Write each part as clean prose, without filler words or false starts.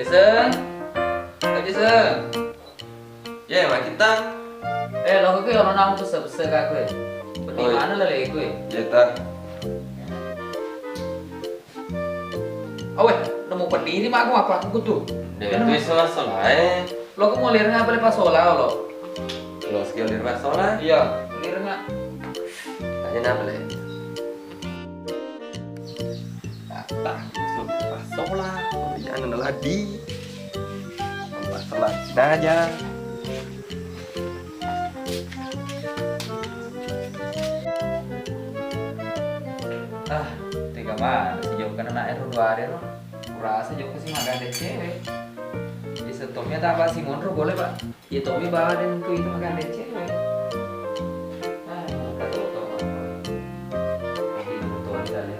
Jason, Kak Jason. Ya, mak kita. Lo kok orang nang pese-pese kak gue. Di mana lah lagi gue? Ya ta. Awe, nemu pedih mak aku tuh. Dia tu iso masalah. Lo kok mau lihat ngapa lepas sola lo? Lo skill di masalah. Iya, lihat nggak? Tanya apa lagi? Tak, masalah. Jangan lagi. Masalah sudah aja. Tiga mana sih jauh kan anak Ero 2 hari lo. Kurasa jauh sih makan deh cewek. Di setopnya tak apa sih Monro boleh pak? Ya Tommy bawa dan itu makan deh cewek. Kata lo tau apa? Ini betul tidak ya.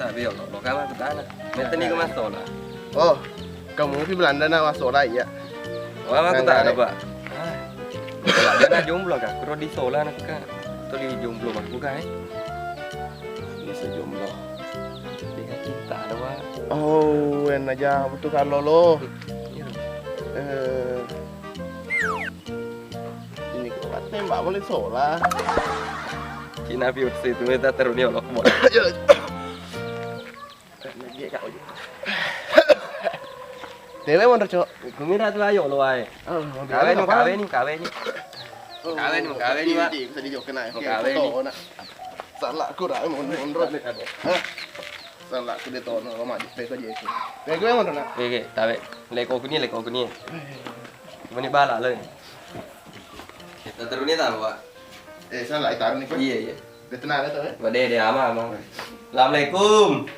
Tak biar lo kamu ke tanah. Nanti ni ke masalah. Oh, kamu di Belanda nak masuk lah ya? Wah, aku tak ada pak. Kalau dia nak jomblo kak, kalau di Sola nak kak, atau di jomblo mak bukan? Bisa jomblo. Dia kita ada pak. Oh, en aja betul kalau lo. Ini kuat tembak boleh solah. Kina piut itu kita terunia lo kemana? Dewe mau cok. Kumira tu ayo lo ay. Kawin ni. Kawin ni mak. Bisa dijokin aja. Kawin ni. Salah aku dah mau mundur. Salah aku dia tahu nak mak peko je. Peko yang mana nak? Oke, tabe. Leko kuni. Kemana bala le? Kita terunia tahu pak. Salah itu ni kau. Iya. Dia tenang tu. Wade dia ama. Assalamualaikum.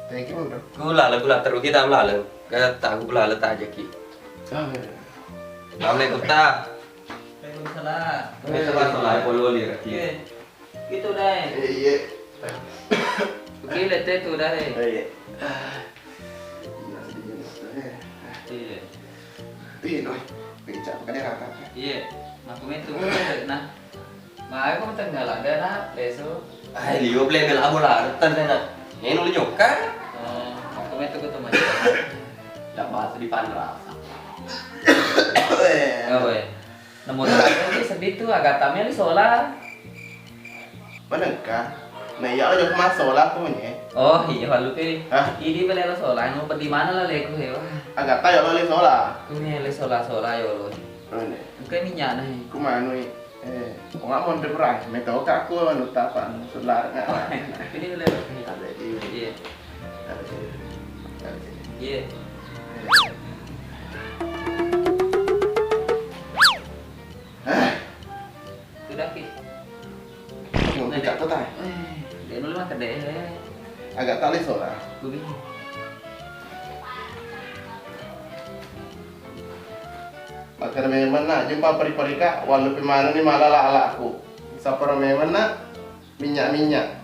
Thank you bro. Gula terus kita melala. Kata aku gula letak aja ki. Assalamualaikum ta. Waalaikumsalam. Kita masalah polo li raki. Gitu dah. Iya. Gila tu dah. Iya. Iya. Iya doi. Bicara kan dia rata. Iya. Aku itu nah. Mai ko mata ngala na leso. Ai liu ble bela bola tan na. Ini lu nyoka. Aku itu ko macam. Dak bahasa di Pandra. Oh we. Nomor satu ni sedih tu agak tamnya di solar. Mana kah? Nah ya aja masuk lah punya. Oh iya lalu ke. Hah? Ini beli lo solar, mau pergi mana lah leku hewa. Agak tahu ya lo le solah. Aku ni le solar yo lo. Ini. Bukan minyak nih. Aku mana ni? Orang mau berperang. Mereka kak aku anu tapan solar nggak. Ini le. Ada di. Iya. Iya. Sudah ki. Mau tidak tu tak? Dia nol mah kedai. Agak tahu le solah. Kubi. Maka memang nak jumpa peri-peri kak. Walaupun mana ni malah lah aku. Siapa memang nak minyak.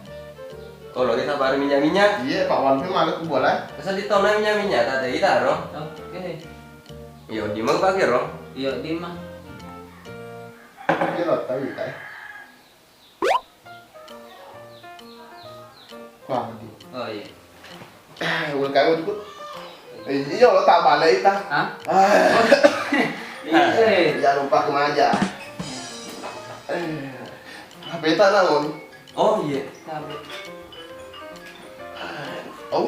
Kalau kita baru minyak. Iya pak walaupun malah aku boleh. Pasal di tahun minyak tak ada kita roh. Oke. Yo di mana pakai roh? Iya di mah. Dia lo tahu tak? Wah di. Oh iya. Udah kau ikut. Iya lo tak balik tak? Hah? Iya. Jangan lupa kemaja. HP tak namun. Oh iya. Tablet. Oh.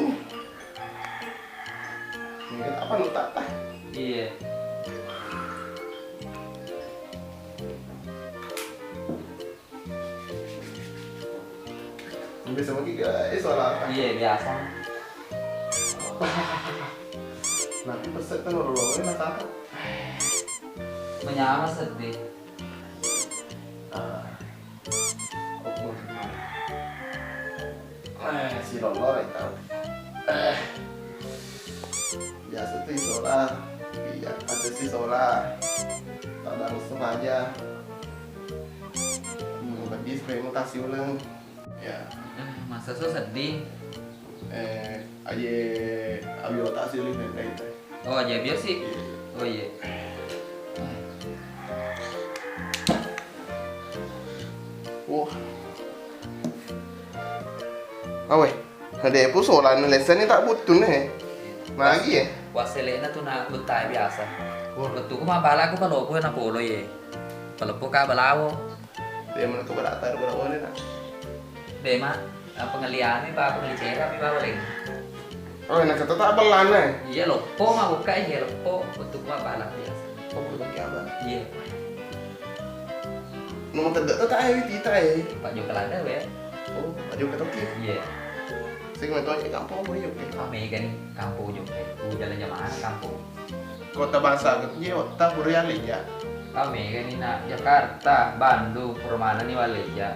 Ini apa lu tak? Iya. Bisa pergi guys soalnya. Iya biasa. Nanti peset kan orang-orang nak apa? Menyama sedih. Si Lolo itu. Biasa tuh isola. Iya, ada si isola. Tak ada langsung aja. Bagi supaya mutasi ulang. Ya. Masa so sedih. aja abiota sih lihat kayak itu. Oh aja biar sih. Oh iya. Wah. Awe, ada persoalan lesson ini tak butuh nih. Lagi ya? Waselena tuh nak betai biasa. Wah. Betul ku mah bala ku palopo na polo ye. Palopo ka balawo. Dia mana keberatan berapa ni nak? De mak pengeliane pa pengelicera pi ba paling. Oh, nak kata tak belan nih. Iya lopo mah buka iya lopo. Betul ku mah bala biasa. Kau boleh bagi apa? Iya. Nomor tidak tak ada kita ya. Pak Jo Kelanda we. Oh, aja kata kita. Iya. Saya mau tanya kampung apa ya? Kami kan kampung Jo. Jalannya mana kampung? Kota bahasa gitu, tak Purwali ya. Kami kan ini nak Jakarta, Bandung, Permana nih Waleja.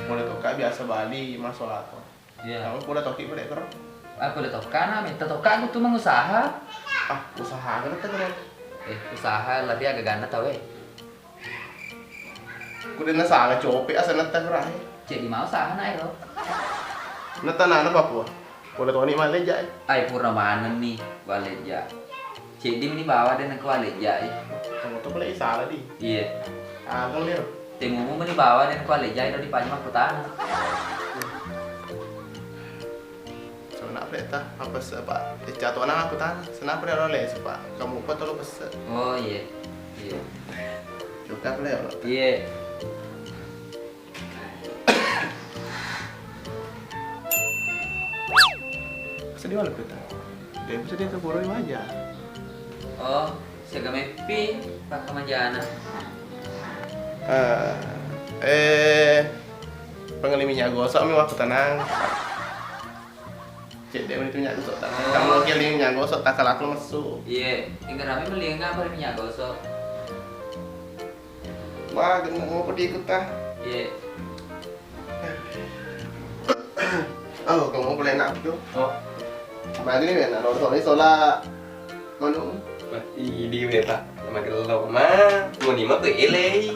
Mulai toka biasa Bali, masuk atau. Iya. Kamu boleh toki boleh kerap. Aku udah tokan, minta tokan aku tuh mengusaha. Ah, usaha kan kan. Usaha lari agak gana tau Kuda nasa aga cope asa nata kerah. Cek di mau usaha na lo. Nata nana Papua. Boleh toni Malaysia. Ay pura mana nih Waleja. Cek di ini bawa dan ke Waleja. Kamu tuh boleh salah di. Iya. Ah, kan dia. Temu mau ini bawa dan ke Waleja itu di Panjang Kutana. So nak pereta apa apa? Jatuh anak aku tan. Senap pereta oleh sepak. Kamu apa tuh pesen? Oh iya. Iya. Juga boleh oleh. Iya. Sedih oleh pereta. Dia bisa dia keburu aja. Oh, siaga mepi pakai manjana. Pengeliminya gosok mi waktu tenang. Cek dia itu nyak gosok tenang. Kamu lagi limnya gosok tak kalah aku masuk. Iya, tinggal kami melihat apa minyak gosok. Wah, kena mau pergi ikut tah. Iya. Oh, kamu boleh nak tu. Oh, Bagi ni nak nonton ni solat. Mana? di về pak mà cái lẩu má mua đi mất bị lấy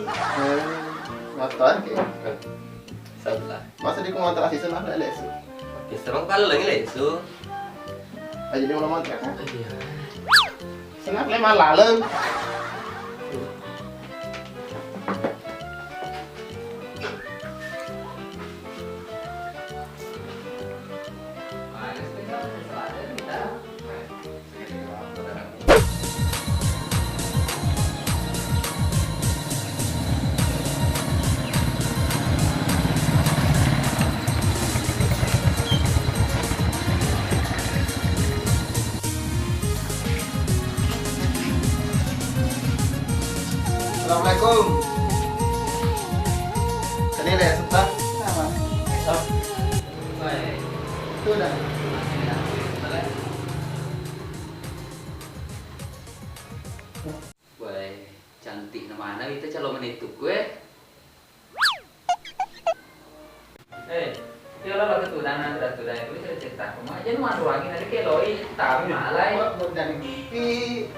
Mata ke. sao là Masa di kumanta kasi senap na les. cái sao băng lagi lấy su Aja dia mau mantra kan. Iya. Senap le malaleng. Assalamualaikum. Tadi le sebentar. Sama. Oh, Baik. itu dah. Wah, cantik nama anak itu calon menituk gue. Dia lah keturunan itu bisa cerita cuma aja nu ruangin nanti kayak loi tapi malai. Buat dan pipi.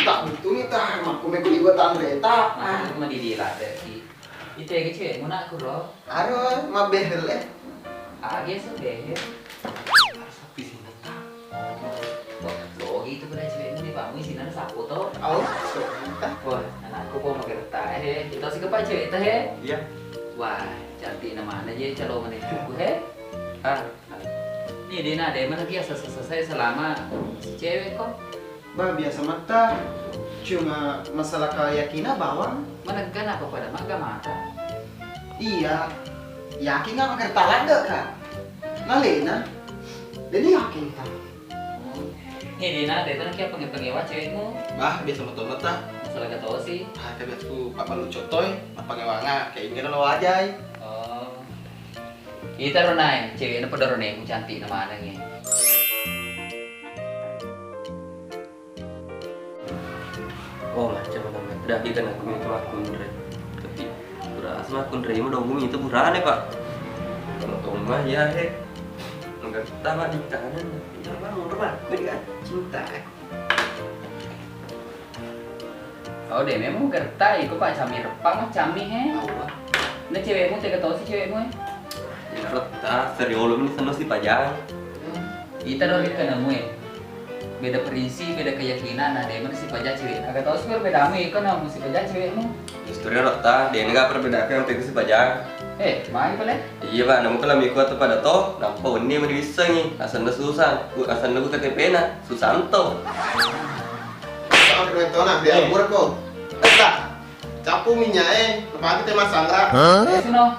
Tak betul ni tah, aku mau beli buat kereta. Nah, cuma di dia lah deh. Itu yang kecil, mau nak kuro. Aduh, mah behel eh. Agi sudah. sapi sih nata Wah, gitu pada cewek ini pak, sini ada sapu toh. Oh, so entah. Wah, anakku mau makan reta kita sih kepa cewek teh. iya Wah, cantik nama aja calon menituk gue. Ini dia ada mana biasa selesai selama si cewek kok. Bah biasa mata cuma masalah keyakinan bawang. Menekan apa pada maga mata. Iya, yakin nggak pakai talaga kan? Nalena, jadi yakin kan? Ini Dina, dia tuh kayak pengen-pengen cewekmu. Bah, biasa mata-mata. Masalah kata sih. Ah, tapi aku papa lu cotoy, apa ngewanga kayak gini lo aja. Oh. Kita ronai, ceweknya pada ronai, cantik nama anaknya. oh macam mana dah kita nak minta akun re tapi beras akun re mau dong itu burane pak kalau tomah ya he enggak tahu di kanan ya bang udah berikan cinta Oh, deh memang gerta, ikut pak cami repang mah cami he. Allah. Nah cewekmu tega tahu sih cewekmu. rota seriolo ini sana si pajang. Kita dong kita nemu beda prinsip, beda keyakinan. Nah, dia mana si pajak cewek. Agak tahu sih beda mu kan namu si pajak cewekmu. Justru rota dia nggak perbedaan yang si pajang. Main boleh? Iya pak, namun kalau mikro atau pada toh, nampak ini mana bisa nih, asal susah, asal nunggu KTP na, Susanto. Sao kena tona dia buat kok. Tak. Capu minyak lepas kita masang rak. Sino.